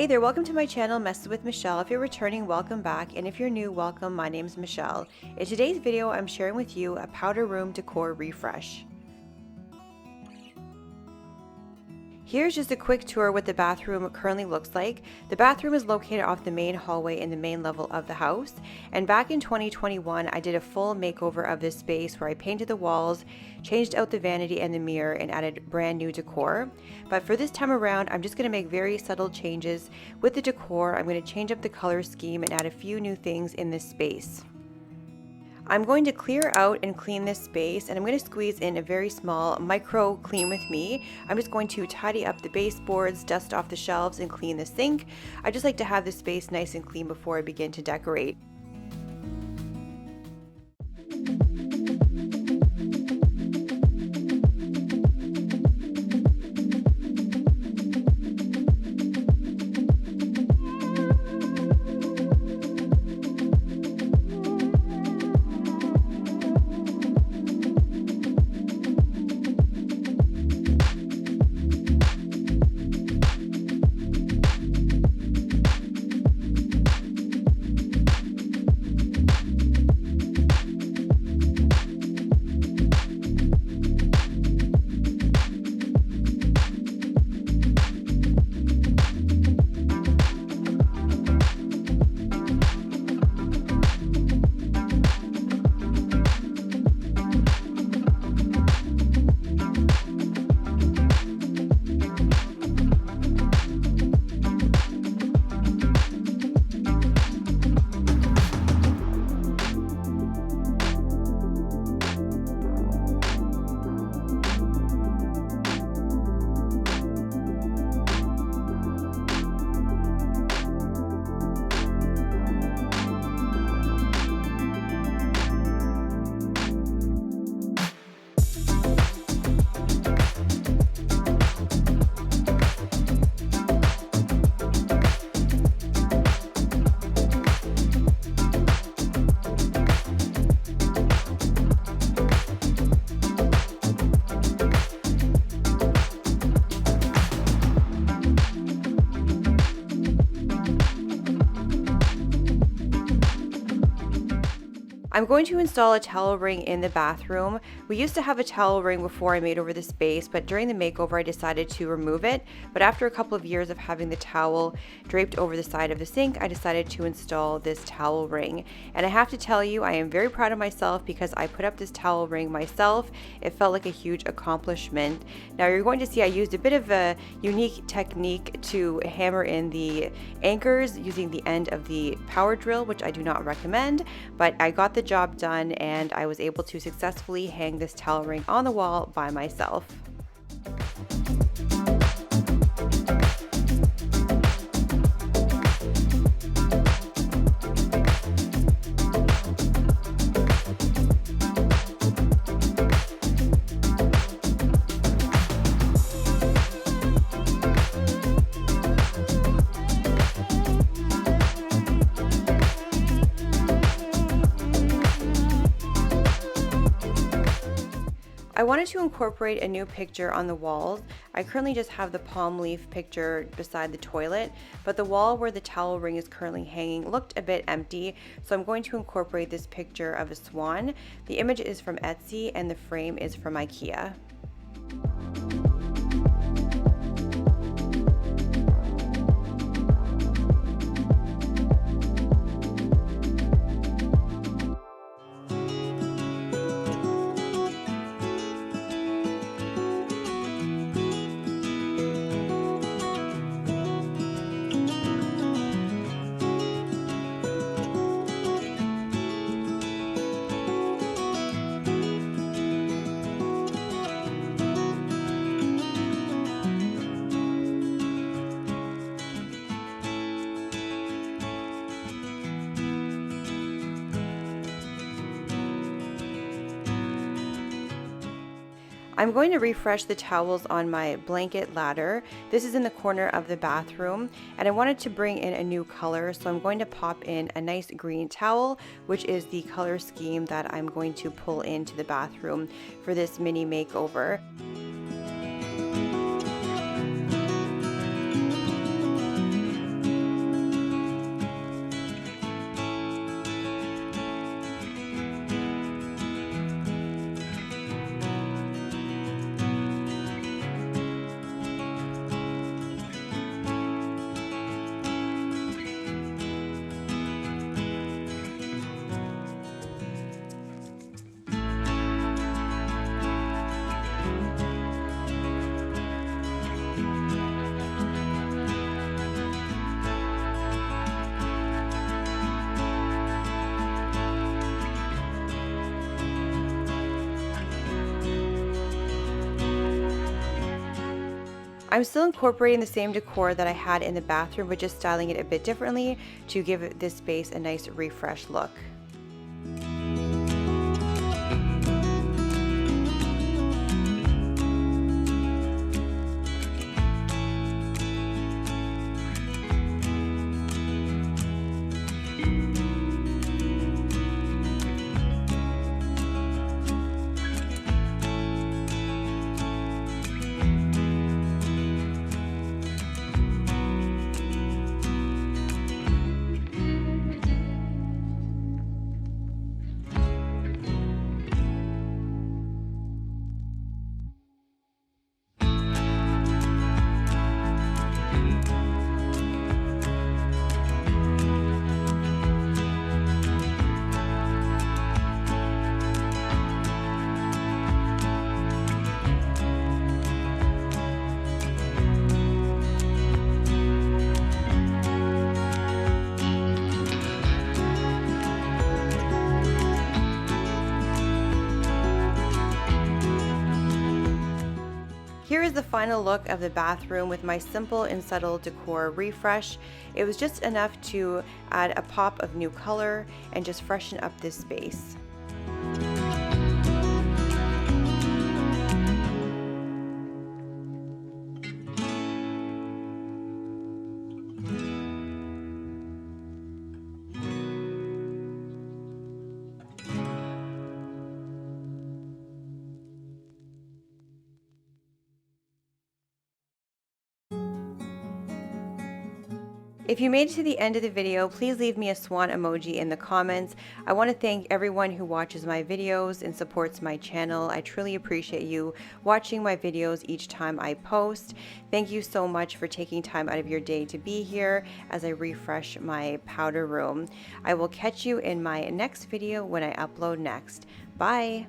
Hey there, welcome to my channel, Messes with Michelle. If you're returning, welcome back, and if you're new, welcome. My name's Michelle. In today's video, I'm sharing with you a powder room decor refresh. Here's just a quick tour what the bathroom currently looks like. The bathroom is located off the main hallway in the main level of the house. And back in 2021, I did a full makeover of this space where I painted the walls, changed out the vanity and the mirror, and added brand new decor. But for this time around, I'm just going to make very subtle changes with the decor. I'm going to change up the color scheme and add a few new things in this space. I'm going to clear out and clean this space, and I'm going to squeeze in a very small micro clean with me. I'm just going to tidy up the baseboards, dust off the shelves, and clean the sink. I just like to have the space nice and clean before I begin to decorate. I'm going to install a towel ring in the bathroom. We used to have a towel ring before I made over the space, but during the makeover I decided to remove it. But after a couple of years of having the towel draped over the side of the sink, I decided to install this towel ring. And I have to tell you, I am very proud of myself because I put up this towel ring myself. It felt like a huge accomplishment. Now you're going to see I used a bit of a unique technique to hammer in the anchors using the end of the power drill, which I do not recommend, but I got the job done and I was able to successfully hang this towel ring on the wall by myself. I wanted to incorporate a new picture on the walls. I currently just have the palm leaf picture beside the toilet, but the wall where the towel ring is currently hanging looked a bit empty, so I'm going to incorporate this picture of a swan. The image is from Etsy and the frame is from IKEA. I'm going to refresh the towels on my blanket ladder. This is in the corner of the bathroom, and I wanted to bring in a new color, so I'm going to pop in a nice green towel, which is the color scheme that I'm going to pull into the bathroom for this mini makeover. I'm still incorporating the same decor that I had in the bathroom, but just styling it a bit differently to give this space a nice refresh look. Here is the final look of the bathroom with my simple and subtle decor refresh. It was just enough to add a pop of new color and just freshen up this space. If you made it to the end of the video, please leave me a swan emoji in the comments. I want to thank everyone who watches my videos and supports my channel. I truly appreciate you watching my videos each time I post. Thank you so much for taking time out of your day to be here as I refresh my powder room. I will catch you in my next video when I upload next. Bye!